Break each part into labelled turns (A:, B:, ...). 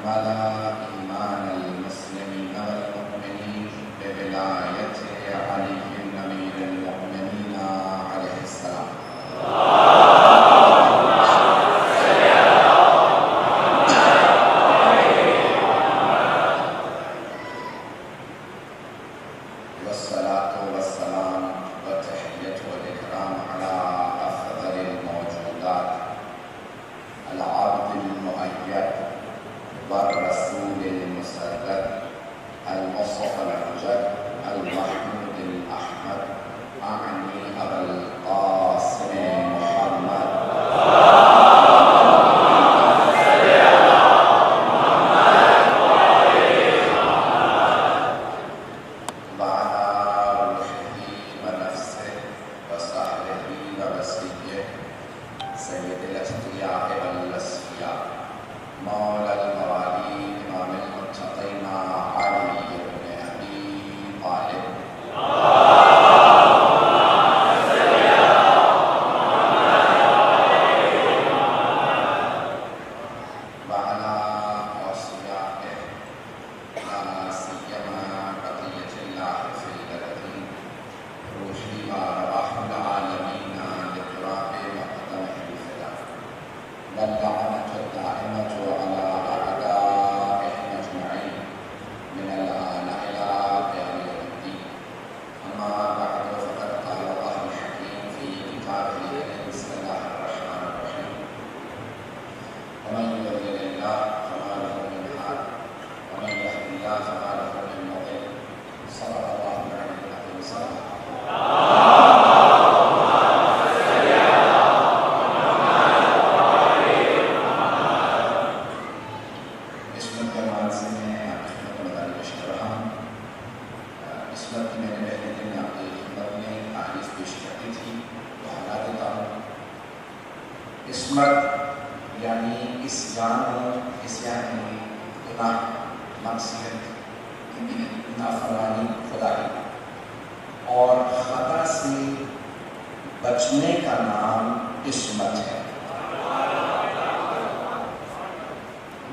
A: أكمل إيمان المسلمين والمؤمنين بولاية علي أمير المؤمنين عليه السلام. والصلاة والسلام والتحية والإكرام على أفضل الموجودات العبد المؤيد والرسول المسدد المصطفى الأمجد المحمود الأحمد أعني أبا القاسم محمد سيد الأتقياء والأصفياء مولى الموالي إمام المتقين علي بن أبي طالب وعلى أوصيائه لا سيما بقية الله في الذي روحي وأرواح العالمين لتراب مقدمه الفداء واللعنة الدائمة على أعدائهم أجمعين من الآن إلى قيام يوم الدين. أما بعد فقد قال الله الحكيم في كتابه الكريم بسم الله الرحمن الرحيم ومن يضلل الله فما له من هاد ومن يهد الله فما له من مضل. صدق الله العلي العظيم. صدق عصمت یعنی اسیان گناہ معصیت نافرمانی خدائی اور خطا سے بچنے کا نام عصمت ہے.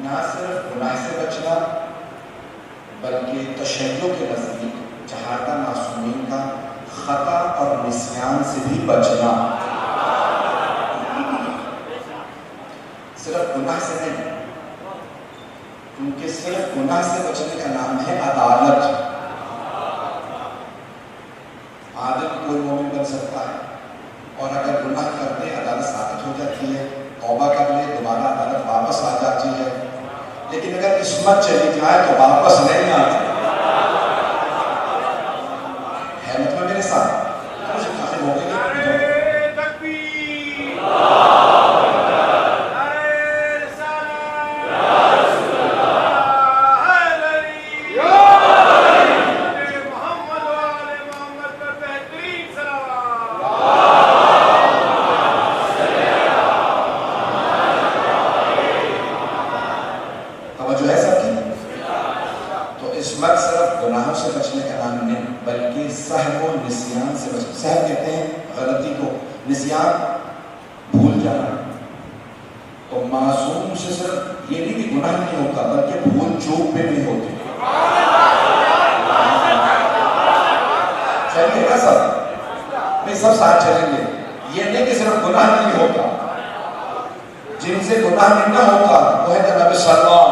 A: نہ صرف گناہ سے بچنا بلکہ تشیع کے نزدیک جہادہ معصومین کا خطا اور نسیان سے بھی بچنا. صرف گناہ سے نہیں، کیونکہ صرف گناہ سے بچنے کا نام ہے عدالت. عادل کوئی مومن بن سکتا ہے اور اگر گناہ کرتے عدالت ثابت ہو جاتی ہے، توبہ کر لے دوبارہ عدالت واپس آ جاتی ہے. لیکن اگر عصمت چلی جائے تو واپس نہیں آتی ہے. مطلب میرے ساتھ ہو گئی صاحب کہتے ہیں غلطی کو، نسیان بھول جانا. تو معصوم سے صرف یہ نہیں کہ گناہ نہیں ہوتا بلکہ بھول چوک پہ بھی ہوتی. چلیے گا سب نہیں، سب ساتھ چلیں گے. یہ نہیں کہ صرف گناہ نہیں ہوتا، جن سے گناہ نہیں نہ ہوتا وہ ہے جناب سلمان.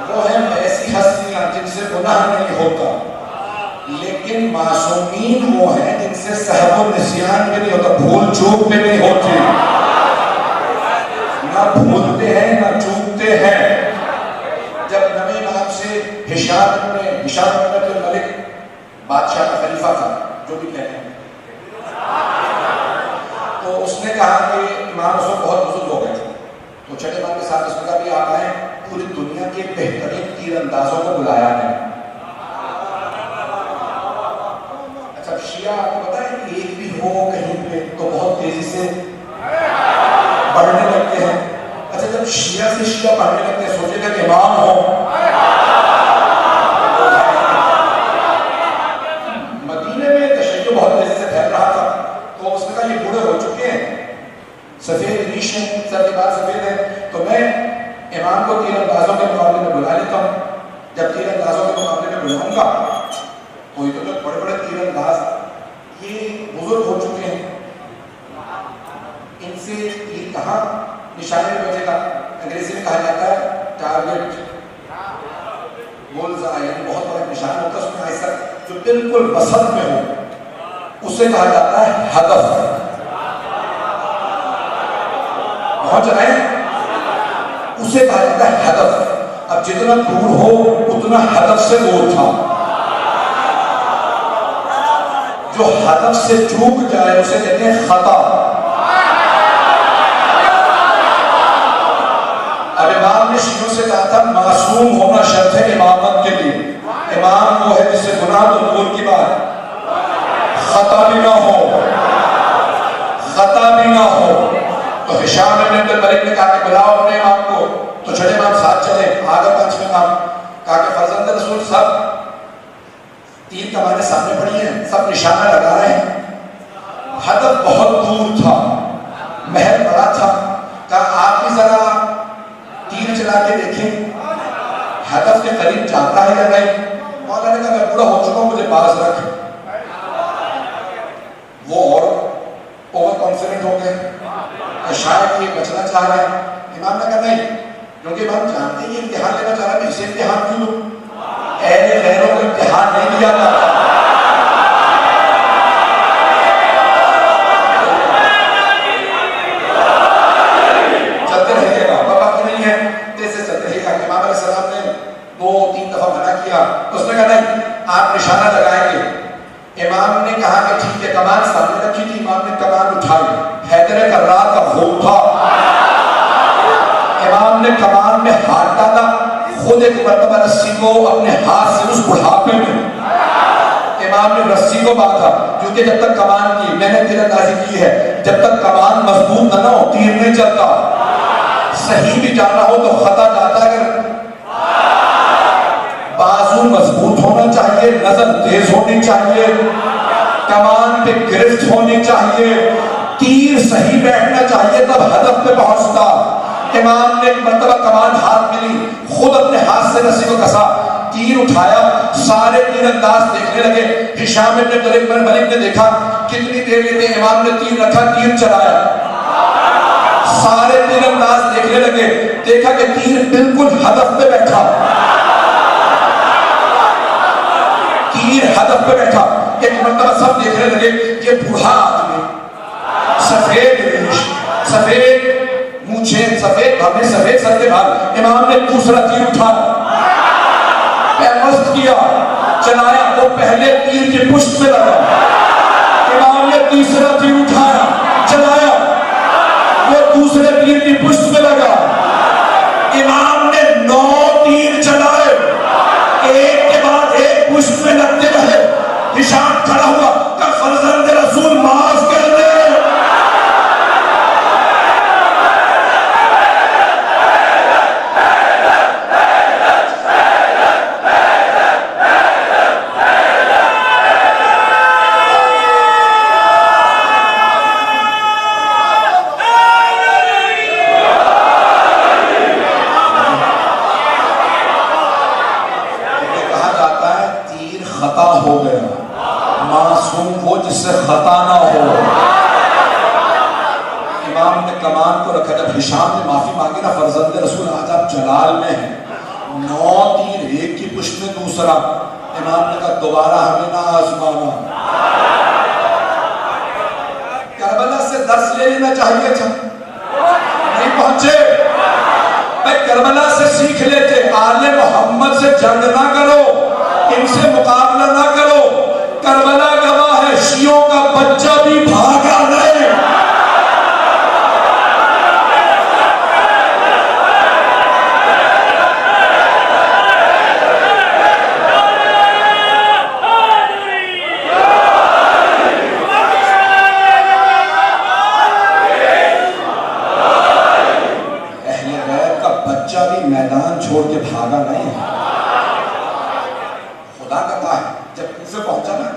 A: وہ ہیں ایسی ہستیاں جن سے گناہ نہیں ہوتا، لیکن معصومین وہ ہیں جن سے سہو و نسیان بھی نہیں ہوتا، بھول چوک بھی نہیں ہوتی. نہ بھولتے ہیں نہ چوکتے ہیں. جب نبی نام سے ہشام بن الملک بادشاہ کا خلیفہ تھا جو بھی کہتے ہیں، تو اس نے کہا کہ امام اس وقت بہت بزرگ ہو گئے تھے، تو چھٹے امام کے ساتھ اس نے کہا بھی آپ آئیں، پوری دنیا کے بہترین تیر اندازوں کو بلایا ہے. اچھا شیعہ آپ کو پتا ہے کہ ایک بھی ہو کہیں پہ تو بہت تیزی سے بڑھنے لگتے ہیں. اچھا جب شیعہ سے شیعہ بڑھنے لگتے ہیں، سوچے گا کہ امام ہو. مدینے میں تشیع بہت تیزی سے پھیل رہا تھا، تو اس نے کہا یہ بوڑھے ہو چکے ہیں،
B: سفید ریش ہے، سر کے بال سفید ہے، تو میں امام کو تیر اندازوں کے مقابلے میں بلا لیتا ہوں. جب تیر اندازوں کے مقابلے میں بلاؤں گا، کوئی تو جو بڑے بڑے تیر انداز یہ بزرگ ہو چکے ہیں، ان سے تیر کہاں نشانے میں بچے گا. انگریزی میں کہا جاتا ہے ٹارگیٹ بولز آئی، یعنی بہت بڑا نشان ہوتا ہے، اس میں ایسا جو بالکل وسط میں ہو اسے کہا جاتا ہے ہدف. پہنچ رہے ہیں، اسے کہا جاتا ہے ہدف. اب جتنا دور ہو اتنا ہدف سے دور تھا. جو ہدف سے چوک جائے اسے کہتے ہیں خطا. اب امام نے شیعوں سے کہا تھا معصوم ہونا شرط ہے امامت کے لیے. امام وہ ہے جس سے گناہ تو دور کی بات خطا بھی نہ ہو، خطا بھی نہ ہو. تو ہشام بن عبد الملک نے کہا کہ بلاؤ اپنے امام کو، تو چھوٹے امام ساتھ چلے. آگے پانچویں امام کہا کہ فرزند رسول سب تیر کمانیں سامنے پڑی ہیں، سب نشانہ لگا رہے ہیں، ہدف بہت دور تھا، محل بڑا تھا. کہا آپ بھی ذرا تیر چلا کے دیکھیں ہدف کے قریب جاتا ہے یا نہیں. مولا نے کہا میں بوڑھا ہو چکا ہوں، مجھے باز رکھ. وہ اور اوور کانفیڈنٹ ہو گئے، شاید یہ بچنا چاہ رہے ہیں. امام نے کہا نہیں، کیونکہ امام جانتے ہیں یہ امتحان لینا چاہ رہا ہے، میں اسے امتحان کیوں دوں؟ اہل غیروں کو امتحان نہیں دیا جاتا. چلتے رہیے گا، بابا کی نہیں ہے جیسے چلتے رہیے گا. امام علیہ السلام نے 2-3 دفعہ منع کیا، اس نے کہا نہیں آپ نشانہ لگائیں گے. امام نے کہا کہ ٹھیک ہے. کمان سامنے رکھی تھی، امام نے کمان اٹھائی، حیدر کرار کا خوب تھا. امام نے کمان میں ہاتھ ڈالا، خود ایک مرتبہ رسی کو اپنے ہاتھ سے اس بڑھاپے میں امام نے رسی کو باندھا، کیونکہ جب تک کمان کی میں نے تیر اندازی کی ہے، جب تک کمان مضبوط نہ ہو تیر نہیں چلتا. صحیح بھی جانا ہو تو خطا جاتا ہے. اگر بازو مضبوط ہونا چاہیے، نظر تیز ہونی چاہیے، کمان پہ گرفت ہونی چاہیے، تیر صحیح بیٹھنا چاہیے، تب ہدف پہ پہنچتا. امام نے ایک مرتبہ کمان ہاتھ میں لی، خود اپنے ہاتھ سے رسی کو کسا، تیر اٹھایا، سارے تیر انداز دیکھنے لگے. ہشام بن عبد الملک نے دیکھا کتنی دیر لیتے امام نے تیر رکھا، تیر چلایا. سارے تیر انداز دیکھنے لگے، دیکھا کہ تیر بالکل ہدف پہ بیٹھا، تیر ہدف پہ بیٹھا. ایک مرتبہ سب دیکھنے لگے یہ بوڑھا آدمی، سفید ریش، سفید مونچھیں، سفید بھاوے، سفید سر کے بال. امام نے دوسرا تیر اٹھایا، پیوست کیا، چلایا، وہ پہلے تیر کی پشت میں لگا. امام نے تیسرا تیر اٹھایا، چلایا، وہ دوسرے تیر کی پشت میں لگا. امام نے 9 تیر چلائے، ایک کے بعد ایک پشت میں لگتے رہے. ہشام کھڑا ہوا کہ فرزند رسول معاف کر دے. ہو گیا معصوم ہو جس سے خطا نہ ہو. امام نے کمان کو رکھا. جب ہشام نے معافی مانگی نا، فرزند رسول آج آپ جلال میں ہیں، 9 تیر ایک کی پشت میں دوسرا. امام نے کہا دوبارہ ہمیں نہ آزمانا. کربلا سے درس لے لینا چاہیے تھا، نہیں پہنچے. میں کربلا سے سیکھ لیتے. آل محمد سے جنگ نہ کرو، ان سے مقابلہ نہ کرو. کربلا گواہ ہے، شیعوں کا بچہ بھی بھاگا نہیں. اہل غیر کا بچہ بھی میدان چھوڑ کے بھاگا نہیں. جب کوفے پہنچا نا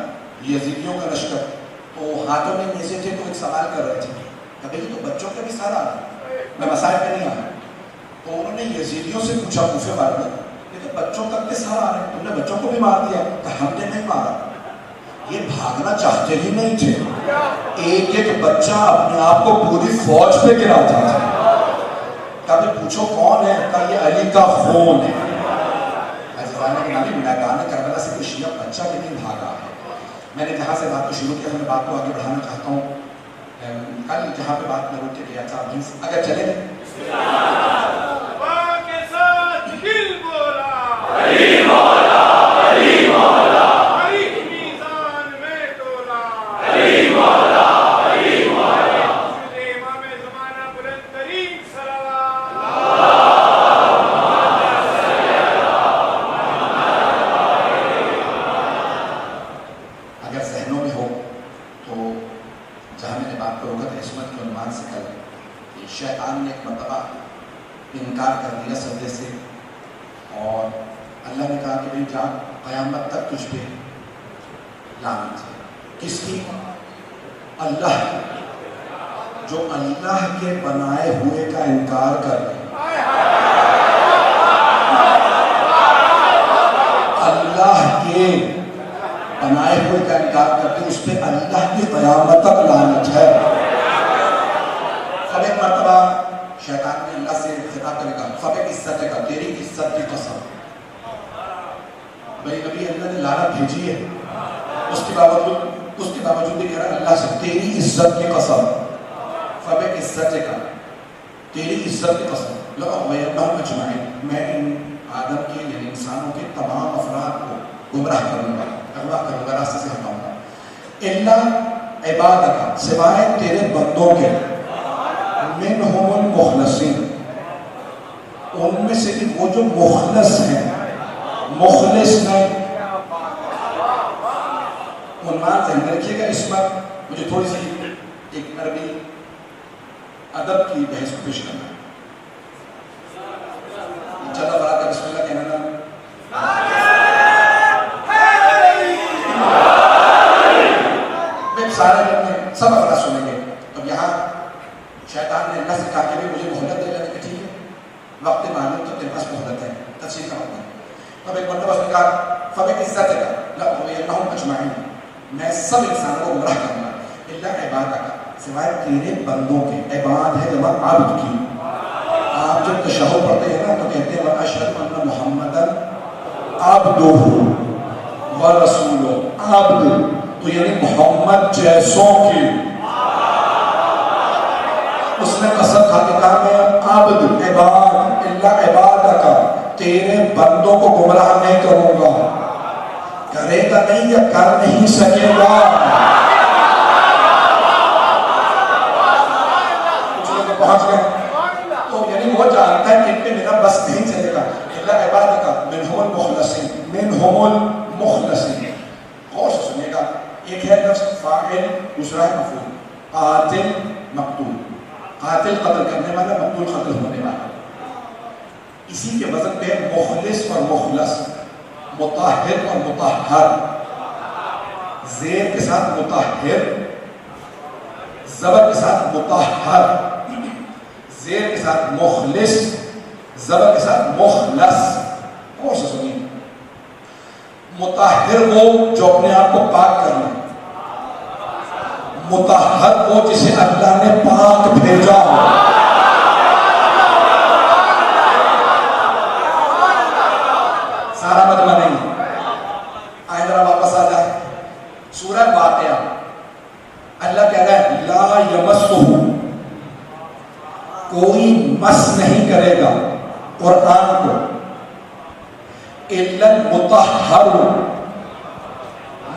B: یزیدیوں کا لشکر، تو ہاتھوں میں نیزے تھے، تو ایک سوال کر رہے تھے کبھی تو بچوں کا بھی سارا میں مسائل پہ نہیں آیا. تو انہوں نے یزیدیوں سے پوچھا کوفے والوں نے یہ تو بچوں تک کے سارا آ رہے ہیں, تم نے بچوں کو بھی مار دیا. کہ ہم نے نہیں مارا, یہ بھاگنا چاہتے ہی نہیں تھے. ایک ایک بچہ اپنے آپ کو پوری فوج پہ گراتا تھا. کبھی پوچھو کون ہے, کہ یہ علی کا خون ہے. میدان کربلا سے کوئی شیعہ بچہ بھی نہیں بھاگا ہے. میں نے جہاں سے بات کو شروع کیا, میں بات کو آگے بڑھانا چاہتا ہوں. کل جہاں پہ بات میں روک کے گیا تھا, اگر چلے شیطان نے ایک مرتبہ انکار کر دیا سجدے سے, اور اللہ نے کہا کہ بھائی جا قیامت تک تجھ پہ لعنت ہے. کس کی؟ اللہ کی, جو اللہ کے بنائے ہوئے کا انکار کر دے. اللہ کے بنائے ہوئے کا انکار کر دے, اس پہ اللہ کی قیامت تک لعنت ہے. اب ایک مرتبہ شیطان نے اللہ سے خطاب کرے گا, فبک عزت کا, تیری عزت کی قسم. بھائی نبی اللہ نے لعنت بھیجی ہے, اس کے باوجود بھی کہہ رہا ہے اللہ سے تیری عزت کی قسم, فبک عزت کا, تیری عزت کی قسم. لَأَغْوَيَنَّهُمْ أَجْمَعِينَ, میں ان آدم کے یعنی انسانوں کے تمام افراد کو گمراہ کروں گا, اغوا کروں گا, راستے سے ہٹاؤں گا. إِلَّا عِبَادَكَ, سوائے تیرے بندوں کے, منہم المخلصین, ان میں سے بھی وہ جو مخلص ہیں. مخلص نہیں, عنوان ذہن میں رکھیے گا. اس وقت مجھے تھوڑی سی ایک عربی ادب کی بحث کو پیش کرنا ہے. چلو برا کا بسم اللہ کہنا نا. سارے لوگ سب افراد سنیں گے. اب یہاں شیطان نے اللہ سے کہا کہ مجھے مہلت دے جانے کی, ٹھیک ہے وقت معلوم تو تیرے پاس مہلت ہے, تفصیل کا مطلب. تب ایک مرتبہ اس نے کہا فبک عزت کا, لَأُغْوِيَنَّهُمْ أَجْمَعِينَ, میں سب انسانوں کو گمراہ کروں گا. إِلَّا عِبَادَكَ, سوائے تیرے بندوں کے. عباد ہے جمع عبد کی. آپ جب تشہد پڑھتے ہیں نا تو کہتے ہیں وَأَشْهَدُ أَنَّ مُحَمَّدًا عَبْدُهُ وَرَسُولُهُ. عبد تو یعنی محمد جیسوں کی. اس نے قسم کھا کے کہا میں عبد عباد الا عبادک, تیرے بندوں کو گمراہ نہیں کروں گا. کرے گا نہیں یا کر نہیں سکے گا. کچھ لوگ پہنچ گئے تو یعنی وہ جانتا ہے کہ ان پہ میرا بس نہیں چلے گا. الا عبادک منہم المخلصین, منہم المخلصین. غور سے سنیے گا, ایک ہے لفظ فاعل, دوسرا ہے مفعول. قاتل مقتول, قاتل قتل کرنے والا, مقتول قتل ہونے والا. اسی کے وزن پہ مخلص اور مخلص, مطہر اور مطہر. زیر کے ساتھ مطہر, زبر کے ساتھ مطہر, زیر کے ساتھ مخلص, زبر کے ساتھ مخلص. اور سے سنیے, مطہر وہ جو اپنے آپ کو پاک کر لے, مطہر وہ جسے اللہ نے پاک بھیجا. سارا مجمع نہیں. آئے ذرا واپس آ جائے سورہ واقعہ. اللہ کہہ رہا ہے لا یمسہ, کوئی مس نہیں کرے گا قرآن کو, الا المطہرون.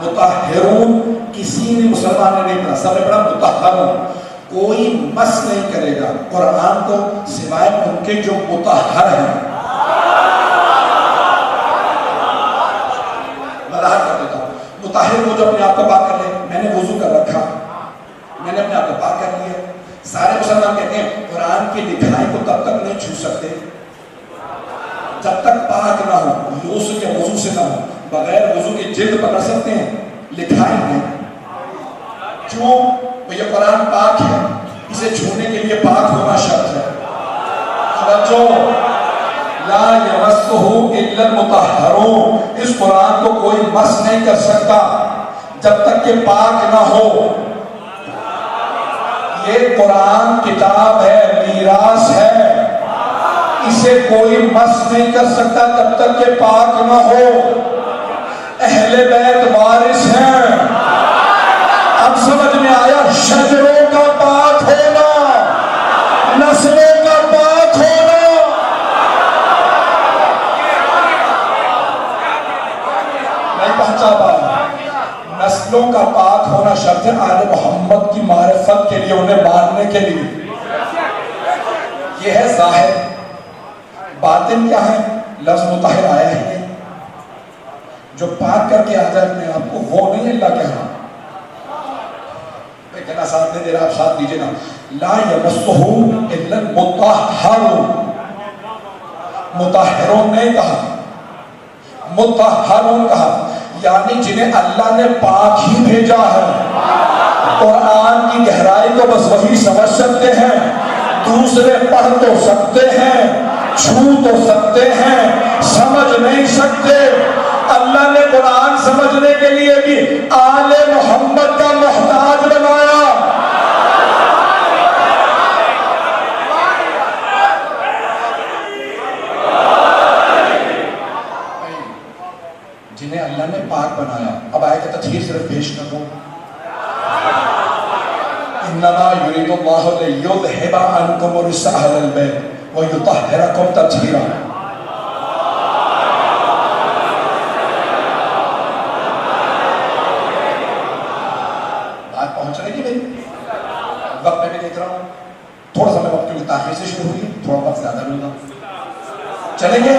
B: مطہرون کسی نے مسلمان نے نہیں پڑھا, سب نے پڑھا مطہرون. کوئی مس نہیں کرے گا قرآن کو سوائے ان کے جو مطہر ہیں. وضاحت کر دیتا ہوں. مطہر وہ جو اپنے آپ کو پاک کر لے. میں نے وضو کر رکھا, میں نے اپنے آپ کو پاک کر لیا. سارے مسلمان کہتے ہیں قرآن کی لکھائی کو تب تک نہیں چھو سکتے جب تک پاک نہ ہو, غسل یا وضو سے نہ ہو. بغیر وضو کی جلد پکڑ سکتے ہیں, لکھائی نہیں. کیوں؟ یہ قرآن پاک ہے, اسے چھونے کے لیے پاک ہونا شرط ہے. توجہ، لا یمسہ الا المطہرون، اس قرآن کو کوئی مس نہیں کر سکتا جب تک کہ پاک نہ ہو. یہ قرآن کتاب ہے، میراث ہے، اسے کوئی مس نہیں کر سکتا جب تک کہ پاک نہ ہو. اہل بیت وارث ہیں. اب سمجھ میں آیا شجروں کا پاک ہونا، نسلوں کا پاک ہونا. نہیں پہنچا پایا. نسلوں کا پاک ہونا شرط ہے آل محمد کی معرفت کے لیے، انہیں ماننے کے لیے. یہ ہے ظاہر. باطن کیا ہے؟ لفظ مطہر آیا ہی نہیں. جو پاک کر کے آ جائے اپنے آپ کو، وہ نہیں اللہ کے ہاں. میں کہنا ساتھ نہیں دے رہا، آپ ساتھ دیجئے نا. لا یمسہ الا المطہرون. مطہرون نہیں کہا، مطہرون کہا، یعنی جنہیں اللہ نے پاک ہی بھیجا ہے. قرآن کی گہرائی کو بس وہی سمجھ سکتے ہیں، دوسرے پڑھ تو سکتے ہیں، چھو تو سکتے ہیں، سمجھ نہیں سکتے. اللہ نے قرآن سمجھنے کے لیے بھی آل محمد کا محتاج بنایا. جنہیں اللہ نے پاک بنایا. اب آیت تطہیر صرف پیش کر دو. انما یرید اللہ لیذھب عنکم الرجس اہل البیت ویطہرکم تطہیرا. بات پہنچ رہی ہے بھائی؟ وقت میں بھی دیکھ رہا ہوں تھوڑا سا، میں وقت کی تاخیر سے شروع ہوئی، تھوڑا وقت زیادہ لوں گا. چلیں گے؟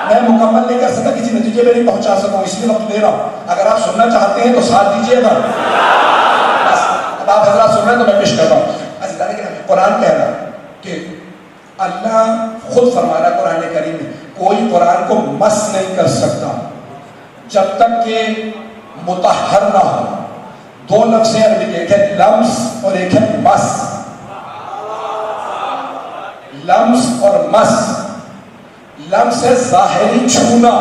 B: میں مکمل نہیں کر سکتا، کسی نتیجے میں نہیں پہنچا سکوں، اس لیے وقت دے رہا ہوں. اگر آپ سننا چاہتے ہیں تو ساتھ دیجیے گا. اب آپ حضرات سن رہے ہیں تو میں پیش کر رہا ہوں. قرآن کہہ رہا ہے کہ اللہ خود فرما رہا ہے قرآن کریم میں، کوئی قرآن کو مس نہیں کر سکتا جب تک کہ مطہر نہ ہو. دو لفظ ہیں عربی کے، ایک ہے لمس اور ایک ہے مس. لمس اور مس. لمس ہے ظاہری چھونا،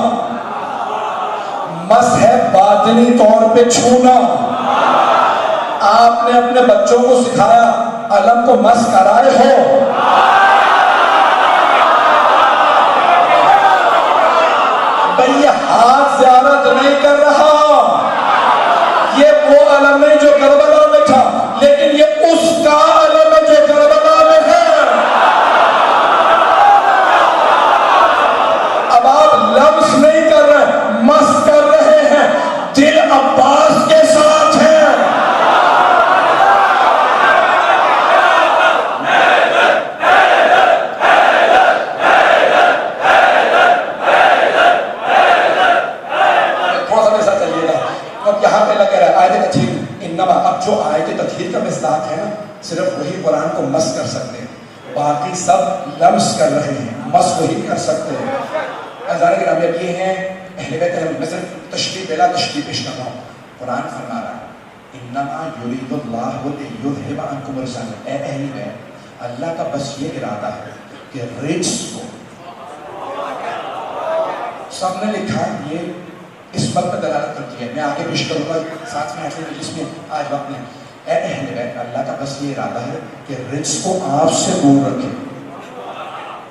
B: مس ہے باطنی طور پہ چھونا. آپ نے اپنے بچوں کو سکھایا علم کو مس کرائے ہو؟ بھئی یہ ہاتھ زیارت نہیں کر رہا، یہ وہ علم نہیں جو کربلا میں تھا، لیکن یہ اس کا علم ہے جو کربلا میں ہے. اب آپ لمس نہیں کر رہے، مس کر رہے ہیں. دل عباس کے ساتھ ہے. اب جو آیت تطہیر کا مصداق ہے نا، صرف وہی قرآن کو مس کر سکتے ہیں، باقی سب لمس کر رہے ہیں، مس وہی کر سکتے ہیں. عزیزان گرامی، اب یہ ہیں اہل بیت. میں صرف تشریح بلا تشریح پیش کر رہا ہوں. قرآن فرما رہا ہے انما یرید اللہ لیذھب عنکم الرجس. اے اہل بیت، اللہ کا بس یہ ارادہ ہے کہ رجس کو، سب نے لکھا ہے یہ اس بات پر دلالت کرتی ہے، میں آگے پیش کروں گا ساتھ میں جس میں آج وقت میں. اے اہل بیت، اللہ کا بس یہ ارادہ ہے کہ رجس کو آپ سے دور رکھے.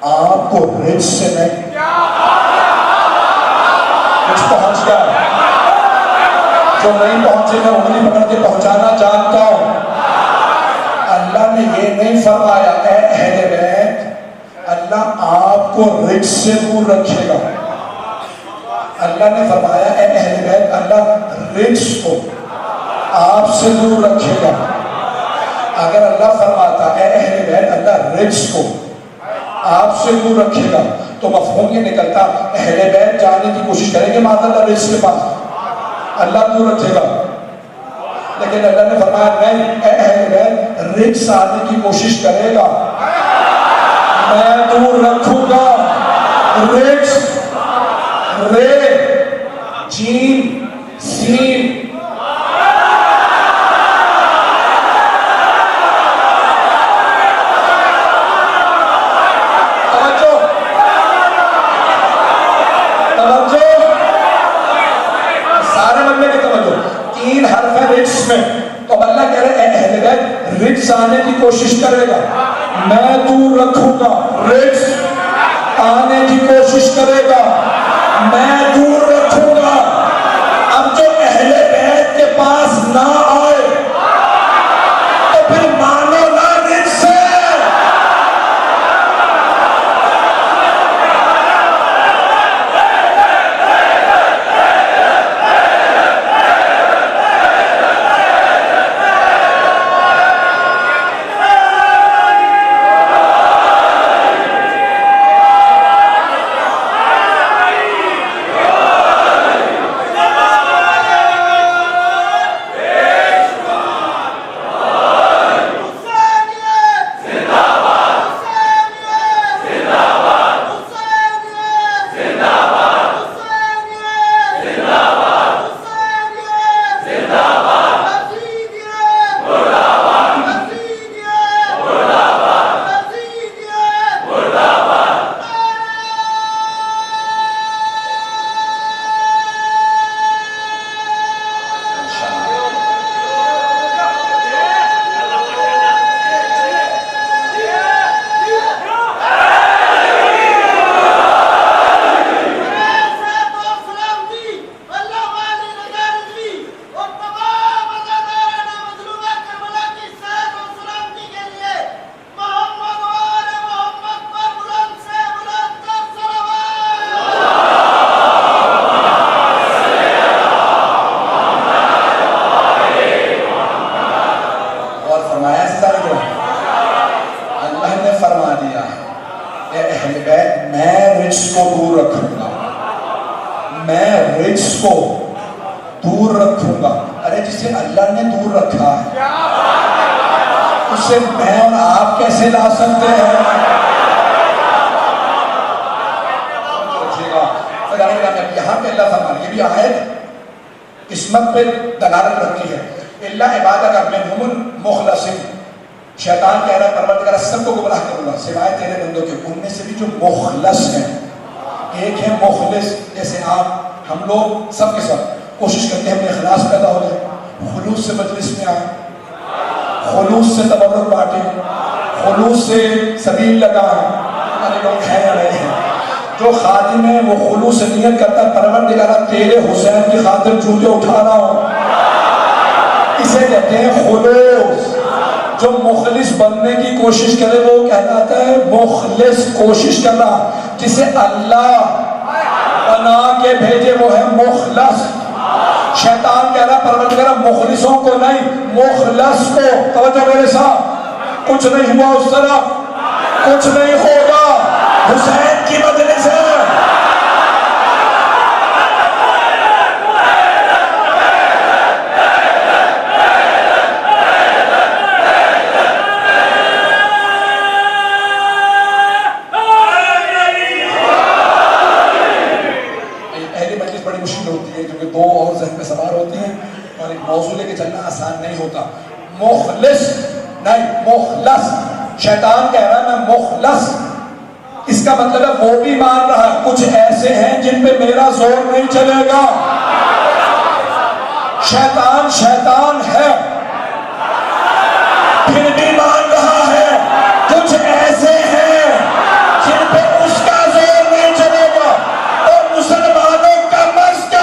B: آپ کو رجس سے نہیں، کچھ پہنچ گیا جو نہیں پہنچے گا انگلی پکڑ کے پہنچانا جانتا ہوں. اللہ نے یہ نہیں فرمایا اے اہل بیت اللہ آپ کو رجس سے دور رکھے گا. اللہ نے فرمایا اے اہل بیت اللہ رجس کو آپ سے دور رکھے گا. اگر اللہ فرماتا اے اہل بیت اللہ رجس کو آپ سے دور رکھے گا تو مفہوم یہ نکلتا اہل بیت جانے کی کوشش کریں گے معاذ اللہ رجس کے پاس، اللہ دور رکھے گا. لیکن اللہ نے فرمایا نہیں، اے اہل بیت رجس آنے کی کوشش کرے گا میں دور رکھوں گا. رجس، رے، جیم، سین، رجس آنے کی کوشش کرے گا میں دور رکھوں گا، رجس آنے کی کوشش کرے گا میں دور رکھوں گا۔ اب جو اہل بیت کے پاس نہ آئے تو پھر مانو نہ رجس سے۔ ارے جسے اللہ نے دور رکھا ہے اسے میں اور آپ کیسے لا سکتے ہیں؟ یہاں پہ اللہ فرمان، یہ بھی آیت قسمت پہ دلالت رکھتی ہے۔ اللہ عبادک منہم المخلصین، شیطان کہہ رہا ہے پروردگار سب کو گمراہ کروں گا سوائے تیرے بندوں کے، ان میں سے بھی جو مخلص ہیں۔ ایک ہے مخلص، جیسے آپ ہم لوگ سب کے سب کوشش کرتے ہیں اپنے اخلاص پیدا ہو جائے، خلوص سے مجلس میں آئیں، خلوص سے تبرک بانٹیں، خلوص سے سبیل لگائیں۔ ہمارے لوگ ہیں یا نہیں ہیں؟ جو خادم ہے وہ خلوص سے نیت کرتا ہے پروردگارہ تیرے حسین کی خاطر جوتے اٹھا رہا ہوں، اسے کہتے ہیں خلوص۔ جو مخلص بننے کی کوشش کرے وہ کہلاتا ہے مخلص، کوشش کرنا۔ جسے اللہ بنا کے بھیجے وہ ہے مخلص۔ شیطان کہہ رہا پروردگارہ مخلصوں کو نہیں، مخلص کو۔ توجہ میرے ساتھ، کچھ نہیں ہوا اس طرح، کچھ نہیں ہوگا، حسین کی مجلس ہے۔ دو اور ذہن میں سوار ہوتی ہیں اور ایک موضوع لے کے چلنا آسان نہیں ہوتا۔ مخلص نہیں، مخلص۔ شیطان کہہ رہا ہے میں مخلص، اس کا مطلب ہے وہ بھی مان رہا ہے کچھ ایسے ہیں جن پہ میرا زور نہیں چلے گا۔ شیطان شیطان ہے پھر بھی مان رہا ہے کچھ ایسے ہیں جن پہ اس کا زور نہیں چلے گا، اور مسلمانوں کا مسجد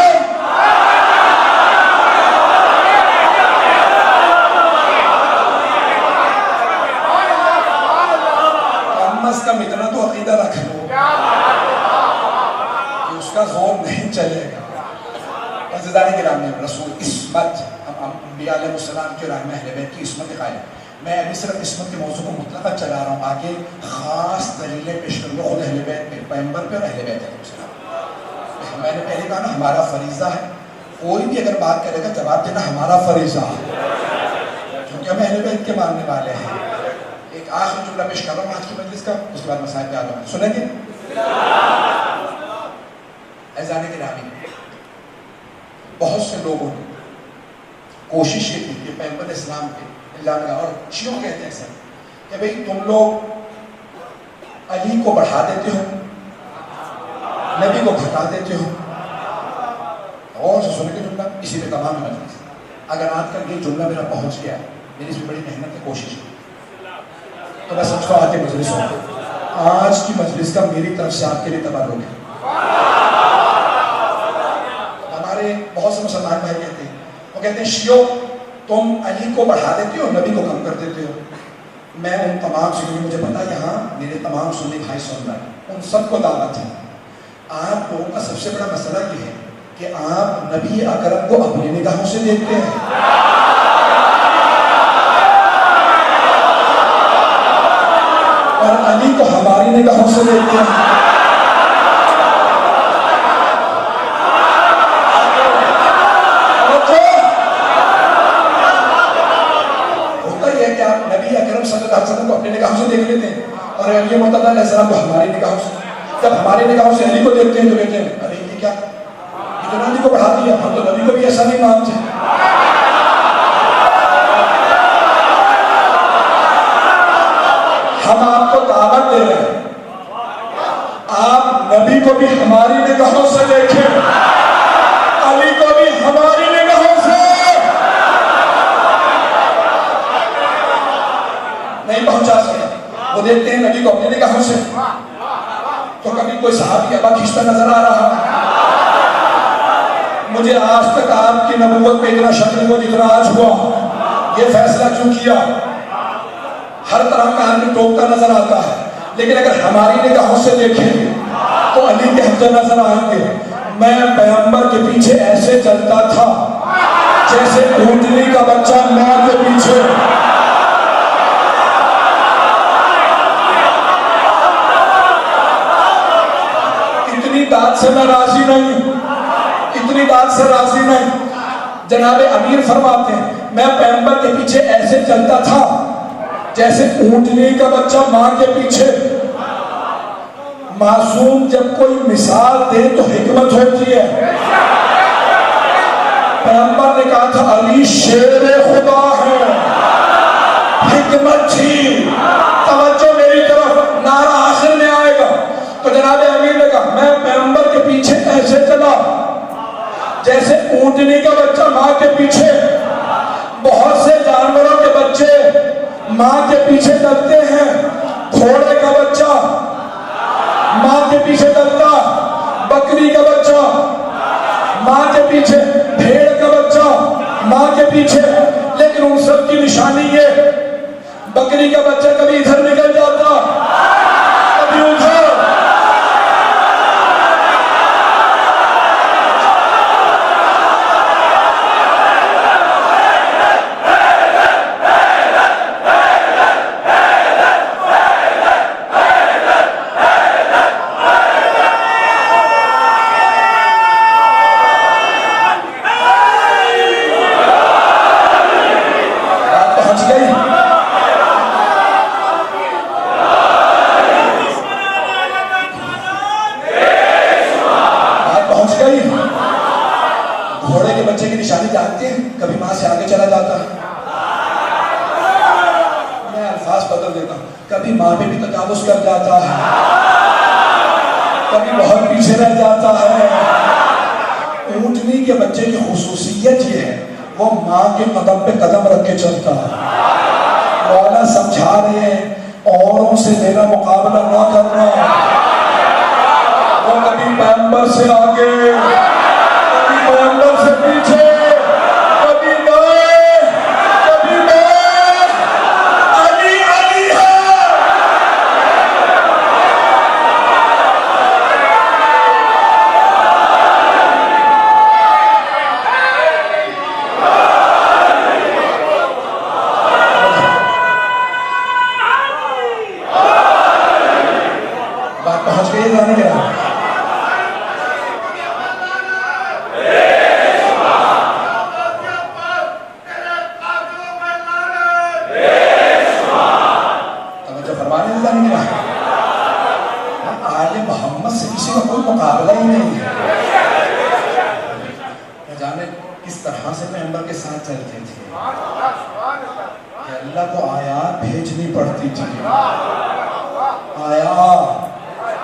B: کم اتنا تو عقیدہ رکھ لو کہ اس کا زور نہیں چلے گا۔ عزیزان گرامی، رسول عصمت، ہم انبیاء علیہ السلام کے رحمہ اہل بیت کی عصمت قائل ہیں۔ میں ابھی صرف عصمت کے موضوع کو مطلقاً چلا رہا ہوں، آگے خاص دلیلیں پیش کروں گا خود اہل بیت پہ، پیغمبر پہ اور اہل بیت علیہ السلام۔ میں نے پہلے کہا نا ہمارا فریضہ ہے، کوئی بھی اگر بات کرے گا جواب دینا ہمارا فریضہ ہے، کیونکہ ہم اہل بیت کے ماننے والے ہیں۔ ایک آخری جملہ پیش کر رہا ہوں آج کی مجلس کا، اس کے بعد مسائل پہ آ جاؤں گا، سنیں گے؟ اعزان گرامی، بہت سے لوگوں نے کوشش یہ کی کہ پیغمبر اسلام پہ الزام لگا، اور شیعوں کہتے ہیں سر کہ بھئی تم لوگ علی کو بڑھا دیتے ہو، نبی کو گھٹا دیتے ہو۔ اور سے سنیں گے جملہ، اسی پہ تمام مجلس۔ اگر آج کل یہ جملہ میرا پہنچ گیا میری اس میں بڑی محنت ہے، کوشش ہے، تو میں سمجھتا ہوں آج کی مجلس ہو، آج کی مجلس کا میری طرف سے آپ کے لیے تبرک ہے۔ ہمارے بہت سے مسلمان بھائی کہتے ہیں، وہ کہتے ہیں شیعو تم علی کو بڑھا دیتے ہو، نبی کو کم کر دیتے ہو۔ میں ان تمام سنی، مجھے پتا یہاں میرے تمام سنی بھائی سن رہے ہیں، ان سب کو دعوت ہے۔ آپ لوگوں کا سب سے بڑا مسئلہ یہ ہے کہ آپ نبی اکرم کو اپنی نگاہوں سے دیکھتے ہیں، اور علی کو ہماری نگاہوں سے دیکھتے ہیں۔ ہوتا یہ ہے کہ آپ نبی اکرم صلی اللہ علیہ وسلم کو اپنی نگاہوں سے دیکھ لیتے ہیں، اور علی مرتضیٰ علیہ السلام کو ہماری نگاہوں سے۔ جب ہماری نگاہوں سے علی کو دیکھتے ہیں تو کہتے ہیں ارے یہ کیا، یہ تو نبی کو بڑھا دیا، ہم تو نبی کو بھی ایسا نہیں مانتے۔ ہم آپ کو دعوت دے رہے ہیں، آپ نبی کو بھی ہماری نگاہوں سے دیکھیں، علی کو بھی ہماری نگاہوں سے۔ نہیں پہنچا سکے، وہ دیکھتے ہیں نبی کو اپنی نگاہوں سے، تو کبھی کوئی صحابی ابا کھینچتا نظر آ رہا ہے۔ مجھے آج تک آپ کی نبوت پہ اتنا شک نہیں ہوا جتنا آج ہوا۔ یہ فیصلہ کیوں کیا؟ ہر طرح کا آدمی ٹوکتا نظر آتا ہے، لیکن اگر ہماری نگاہوں سے دیکھیں تو علی کے حفظ نظر آئیں گے۔ میں پیغمبر کے پیچھے ایسے چلتا تھا جیسے اونٹنی کا بچہ ماں کے پیچھے۔ اتنی بات سے میں راضی نہیں، اتنی بات سے راضی نہیں۔ جناب امیر فرماتے ہیں میں پیغمبر کے پیچھے ایسے چلتا تھا جیسے اونٹنی کا بچہ ماں کے پیچھے۔ معصوم جب کوئی مثال دے تو حکمت ہوتی ہے۔ پیغمبر نے کہا تھا علی شیر خدا ہے، حکمت تھی۔ توجہ میری طرف، نعرہ آخر میں آئے گا۔ تو جناب امیر نے کہا میں پیغمبر کے پیچھے ایسے چلا جیسے اونٹنی کا بچہ ماں کے پیچھے۔ بہت سے جانوروں کے بچے ماں کے پیچھے چلتے ہیں، گھوڑے کا بچہ ماں کے پیچھے چلتا، بکری کا بچہ ماں کے پیچھے، بھیڑ کا بچہ ماں کے پیچھے۔ لیکن ان سب کی نشانی یہ، بکری کا بچہ کبھی ادھر نکل جاتا، کبھی ادھر۔ گھوڑے کے بچے کی نشانی جانتے ہیں؟ کبھی ماں سے آگے چلا جاتا ہے، میں الفاظ بدل دیتا ہوں، کبھی ماں پہ بھی تجاوز کر جاتا ہے، کبھی بہت پیچھے رہ جاتا ہے۔ اونٹنی کے بچے کی خصوصیت یہ ہے وہ ماں کے قدم پہ قدم رکھ کے چلتا ہے۔ مولا سمجھا رہے ہیں اوروں سے میرا مقابلہ نہ کرنا، وہ کبھی پیغمبر سے آگے، کبھی پیغمبر سے پیچھے، کبھی دائیں، کبھی بائیں، علی علی ہے۔ بات پہنچ گئی جانے کے بعد آل محمد سے کسی کا کوئی مقابلہ ہی نہیں ہے۔ نہ جانے کس طرح سے پیغمبر کے ساتھ چلتے تھے کہ اللہ کو آیات بھیجنی پڑتی تھی۔ آیات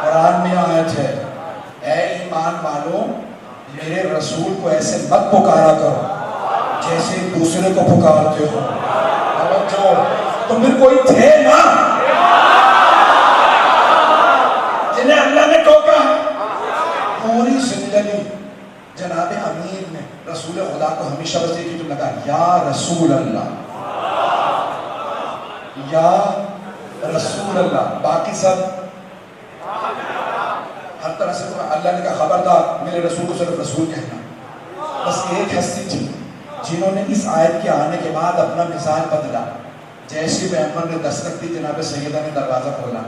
B: قرآن میں آیت ہے اے ایمان والو میرے رسول کو ایسے مت پکارا کرو جیسے دوسرے کو پکارتے ہو۔ توجہ، تم پھر کوئی تھے نا جنہیں اللہ نے ٹوکا؟ پوری زندگی جناب امیر نے رسول خدا کو ہمیشہ بس ایک ہی جملہ کہا، یا رسول اللہ، یا رسول اللہ، باقی سب ہر طرح سے اللہ نے کہا خبردار میرے رسول کو صرف رسول کہنا۔ بس ایک ہستی تھی جنہوں نے اس آیت کے آنے کے بعد اپنا مزاج بدلا۔ جیسے پیغمبر نے دستک دی، جناب سیدہ نے دروازہ کھولا،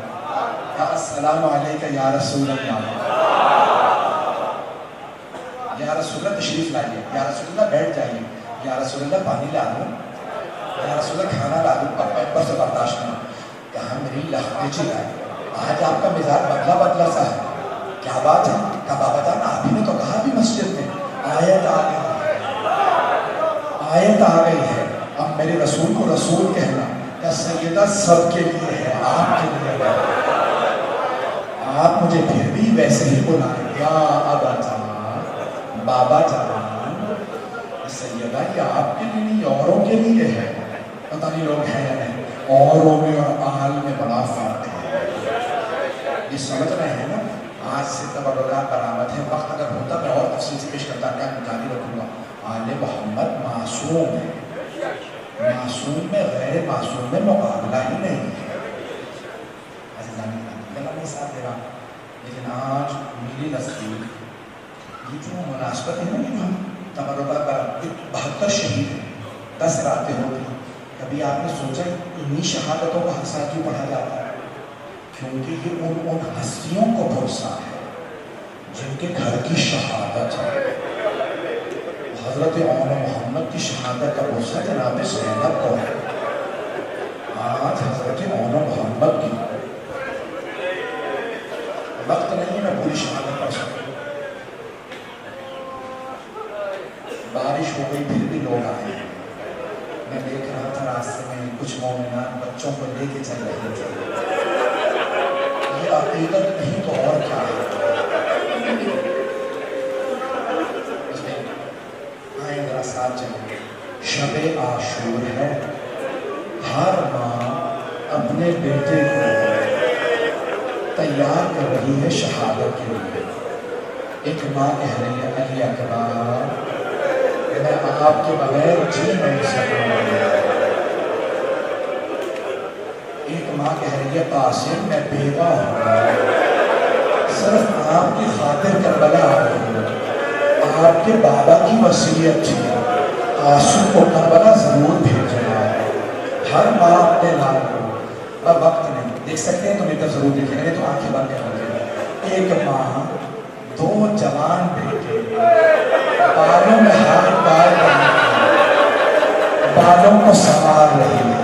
B: کہا السلام علیکہ یا رسول اللہ، یا رسول اللہ تشریف لائیے، یا رسول اللہ بیٹھ جائیے، یا رسول اللہ پانی لا دوں، یا رسول اللہ کھانا لا دوں، اب پیغمبر سے برداشت نہیں۔ کہا میری لختے چلائے، آج آپ کا مزاج بدلا سا ہے، کیا بات ہے؟ کہا بابا جان آپ ہی نے تو کہا بھی مسجد میں آیت آ گئی ہے، اب میرے رسول کو رسول کہنا، کہا سیدہ سب کے لیے ہے، آپ کے لیے ہے، آپ مجھے پھر بھی ویسے ہی بلائیں، یا ابا جان، بابا جان، سیدہ یہ آپ کے لیے نہیں اوروں کے لیے ہے۔ پتہ نہیں لوگ ہیں یا نہیں، اوروں میں اور آل میں بڑا فرق ہے، یہ سمجھ رہے ہیں نا؟ آج سے تبرکات برآمد ہے، وقت اگر ہوتا میں اور تفصیل سے پیش کرتا کیا جاری رکھوں گا۔ آل محمد معصوم ہے، معصوم میں غیر معصوم میں مقابلہ ہی نہیں ہے۔ اللہ نہیں ساتھ دے رہا، لیکن آج میری نزدیک یہ جو مناسبت ہے نا، یہ جو تبرکات پر 72 شہید ہیں، 10 راتیں ہوتی ہیں، کبھی آپ نے سوچا انہی شہادتوں کا ہر سال کیوں پڑھا جاتا ہے؟ کیونکہ یہ ان ہستیوں کو بھروسہ ہے جن کے گھر کی شہادت ہے۔ حضرت عمر محمد کی شہادت کا بھروسہ جناب زینب کو ہے۔ آج حضرت عمر محمد کی وقت نہیں میں پوری شہادت پڑھ سکوں، بارش ہو گئی پھر بھی لوگ آئے، میں دیکھ رہا تھا راستے میں کچھ مومنات بچوں کو لے کے چل رہے تھے، یہ عقیدت نہیں تو اور کیا ہے؟ آئیں ذرا ساتھ چلیں۔ شب عاشور ہے، ہر ماں اپنے بیٹے کو تیار کر رہی ہے شہادت کے لیے۔ ایک ماں کہہ رہی ہے علی اکبر میں آپ کے بغیر جی نہیں سکوں، ایک ماں کہہ رہی ہے قاسم میں بیوہ ہوں، صرف آپ کی خاطر کربلا آئی ہوں، آپ کے بابا کی وصیت تھی قاسم کو کربلا ضرور بھیجنا ہے۔ ہر ماں اپنے لال کو اب وقت نہیں دیکھ سکتے ہیں تو میری طرف ضرور دیکھیں گے، تو آنکھیں بند کر لیں۔ ایک ماں 2 جوان بیٹے بالوں میں ہاتھ ڈال بالوں کو سنوار رہی ہے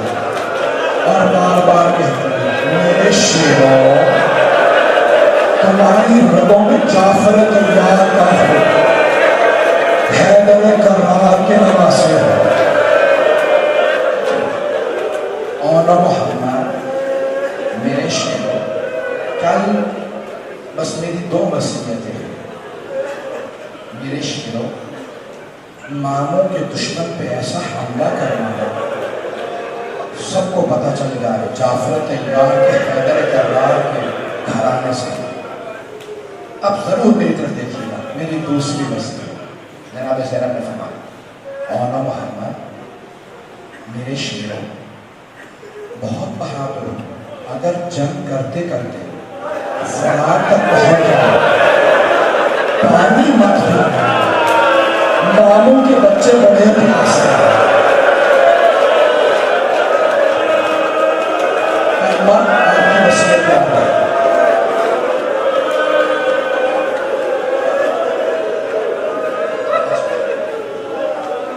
B: اور بار بار کہتی ہے میرے شیروں تمہاری رگوں میں جعفر طیار کا ہو، حیدر کرار کے نواسے ہو۔ اور محمد میرے شیروں، کل بس میری 2 وصیتیں ہیں میرے شیروں، ماموں کے دشمن پہ ایسا حملہ کرنا ہے سب کو پتہ چل جائے جعفر طیار کے حیدر کرار کے گھرانے سے۔ اب ضرور میری طرف دیکھیے گا، میری دوسری وصیت جناب زینب نے فرمایا اور محمد میرے شیروں بہت بہادر ہو، اگر جنگ کرتے کرتے زوال تک پہنچ جائے پانی مت پھینکنا، ماموں کے بچے بڑے پیاس ہیں، پیغمبر آپ کی وصیت یاد ہے۔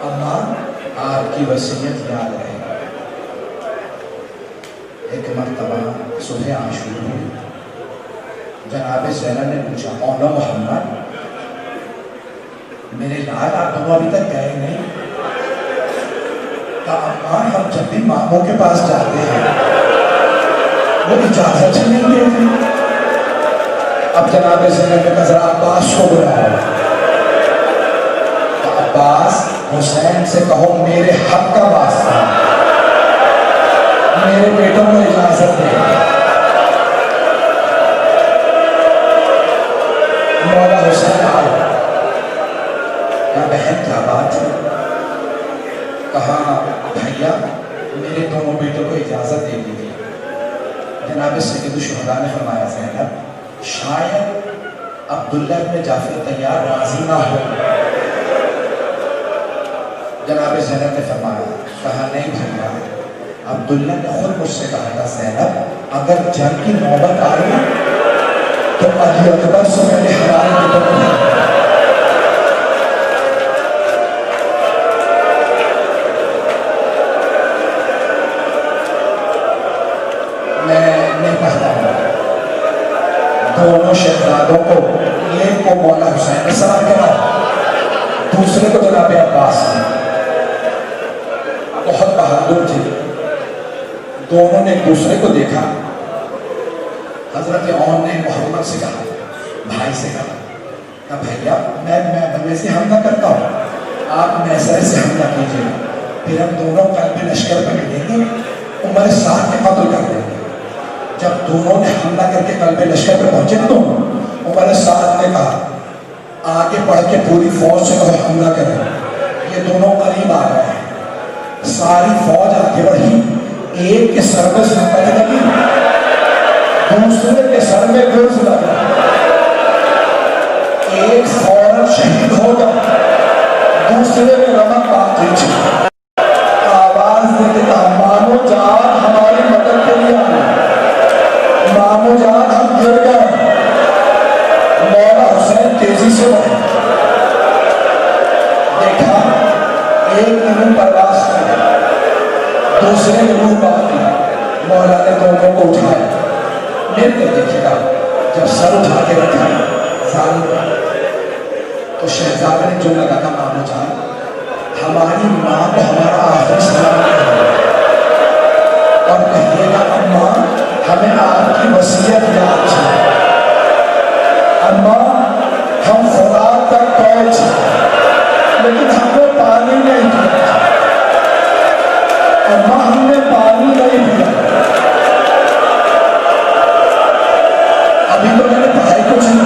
B: اماں آپ کی وصیت یاد رہے۔ ایک مرتبہ صبح عاشور ہوئی، جناب زینب نے پوچھا مولا محمد میرے لال آپ دونوں ابھی تک گئے نہیں؟ کہا اماں ہم جب بھی ماموں کے پاس جاتے ہیں وہ اجازت ہی نہیں دیتے۔ اب جناب زینب نے کہا ذرا عباس کو بلاؤ، عباس حسین سے کہو میرے حق کا واسطہ میرے بیٹوں کو اجازت دے. مولا حسین آئے. کہا بہن کیا بات ہے؟ کہا بھیا میرے دونوں بیٹوں کو اجازت دے دیجیے. جناب سید الشہداء نے فرمایا زینب شاید عبداللہ ابن جعفر طیار راضی نہ ہو. جناب زینب نے فرمایا کہا نہیں بھیا عبداللہ نے خود مجھ سے کہا تھا زینب اگر جنگ کی نوبت آئی تو علی اکبر سے پہلے ہمارے بیٹوں کو میں پڑھتا ہوں. دونوں شہزادوں کو ایک کو مولا حسین نے سلام کرا, دوسرے کو جناب عباس نے. بہت بہادر تھے دونوں نے ایک دوسرے کو دیکھا. حضرت عون نے محمد سے کہا, بھائی سے کہا بھیا میں بلے سے حملہ کرتا ہوں, آپ میسر سے حملہ کیجیے, پھر ہم دونوں قلب لشکر پر ملیں گے, عمر سعد کے قتل کر دیں گے. جب دونوں نے حملہ کر کے قلب لشکر پر پہنچے تو عمر سعد نے کہا آگے بڑھ کے پوری فوج سے کہو حملہ کریں. یہ دونوں قریب آ گئے ہیں. ساری فوج آگے بڑھی, ایک کے سر میں سنت لگی, دوسرے کے سر میں گرز لگا, ایک فوراً شہید ہو گیا, دوسرے میں رمق باقی تھی. آواز دے کے کہا مامو جان ہماری مدد کے لیے آئے, مامو جان ہم گر گئے. مولا حسین تیزی سے بڑھے, دیکھا ایک نے منہ پرواز کیا, دوسرے نے منہ باقی. مولا نے دونوں کو اٹھایا. مل کر دیکھے گا جب سر اٹھا کے رکھا ظالم تو شہزادے نے جو لگا تھا مامو جان ہماری ماں کو ہمارا آخری سلام ہے اور کہیے گا اماں ہمیں آپ کی وصیت یاد ہے, اماں ہم فرات تک پہنچے لیکن ہم نے پانی نہیں پیا, اماں ہم نے پانی نہیں پیا. ابھی تو میں نے پڑھائی کچھ نہیں,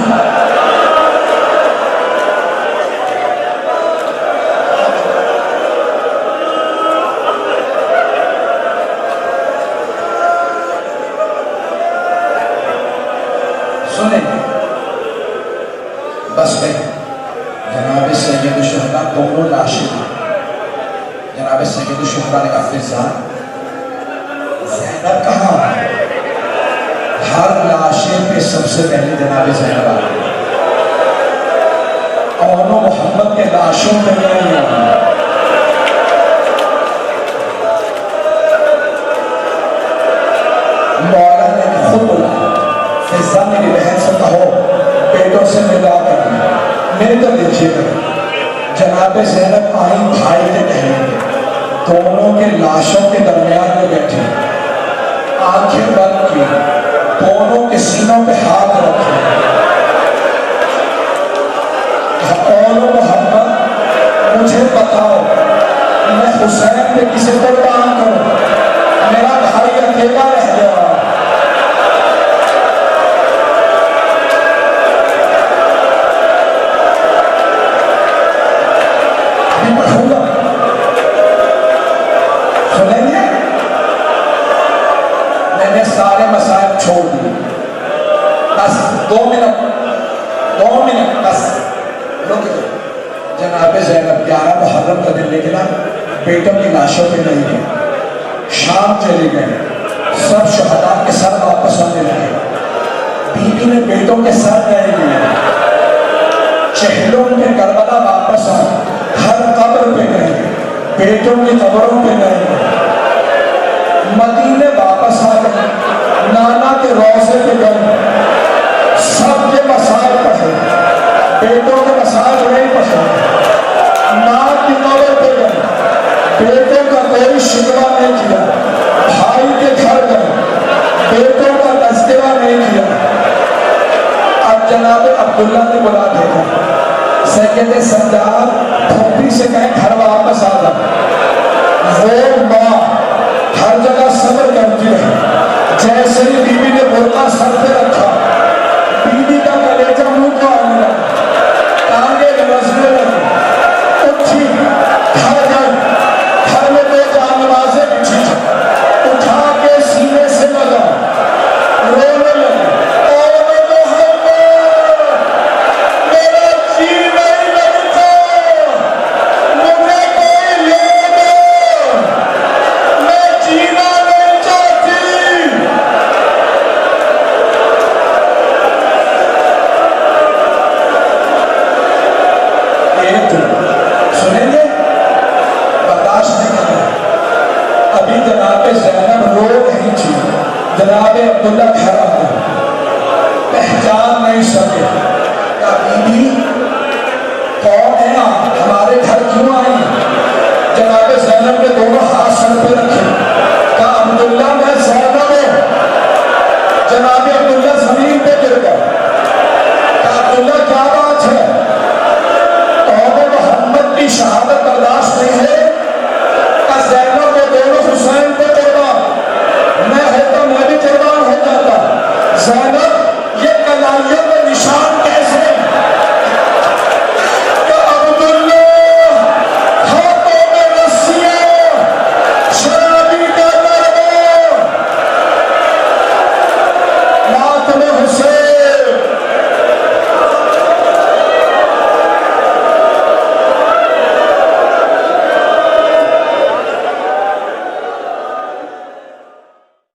B: سنیں بس میں جناب سید الشہداء دونوں لاشیں. جناب سید الشہداء نے کہا فضا زینب کہاں؟ ہر لاشیں پہ سب سے پہلے جناب زینب آ گئی. اور محمد کے لاشوں پہ نہیں آئی. مولا نے خود بلایا, فضا میری بہن سے کہو بیٹوں سے ملا کر مل کر دیکھیے گا. جناب زینب آئی بھائی کے کہنے گے, دونوں کے لاشوں کے درمیان میں بیٹھے, آنکھیں بند کی, دونوں کے سینوں پہ ہاتھ رکھے. اولو محمد مجھے بتاؤ میں حسین پہ کسے قربان کروں, میرا بھائی اکیلا رہ گیا. ابھی پڑھوں گا, سنیں گے. میں نے سارے مسائل چھوڑ دیے, بس 2 منٹ بس رک جاؤ. جناب زینب 11 محرم کا دن نکلا, بیٹوں کی لاشوں پہ نہیں گئے, شام چلے گئے. سب شہداء کے سر واپس آنے لگے. بیوی نے بیٹوں کے سر نہیں لیے, چہلوں کے کربلا واپس آئے, ہر قبر پہ گئے, بیٹوں کی قبروں پہ گئے. مدینے واپس آ گئے, نانا کے روضے پہ گئے, سب کے مسائل پڑھے, بیٹوں کے مسائل نہیں پڑھے. ماں کی قبر پہ گئے, بیٹوں کا کوئی شکوہ نہیں کیا. بھائی کے گھر گئے, بیٹوں کا تذکرہ نہیں کیا. اب جناب عبداللہ نے بلا دیکھا, سید سردار پھوپھی سے کہیں گھر واپس آ جا. وہ ماں ہر جگہ صبر کرتی رہی. جیسے ہی بیوی نے برقع سر پہ رکھا, بیوی کا کلیجہ منہ کو آنے لگا, ٹانگیں لرزنے لگی, اٹھی, گھر گئی. گھر میں 2 جان نمازیں بچھی تھی, اٹھا کے سینے سے لگا, رونے لگی. اے محمد, میرا جی نہیں لگتا, مجھے کوئی لے دو, میں جینا نہیں چاہتی. ایک سنیں گے, برداشت نہیں کرنا. ابھی جناب زینب رو رہی تھی, جناب عبداللہ گھر آ گئے, پہچان نہیں سکے. کہا بی بی کون ہے آپ, ہمارے گھر کیوں آئی؟ جناب زینب نے دونوں ہاتھ سر پہ رکھے,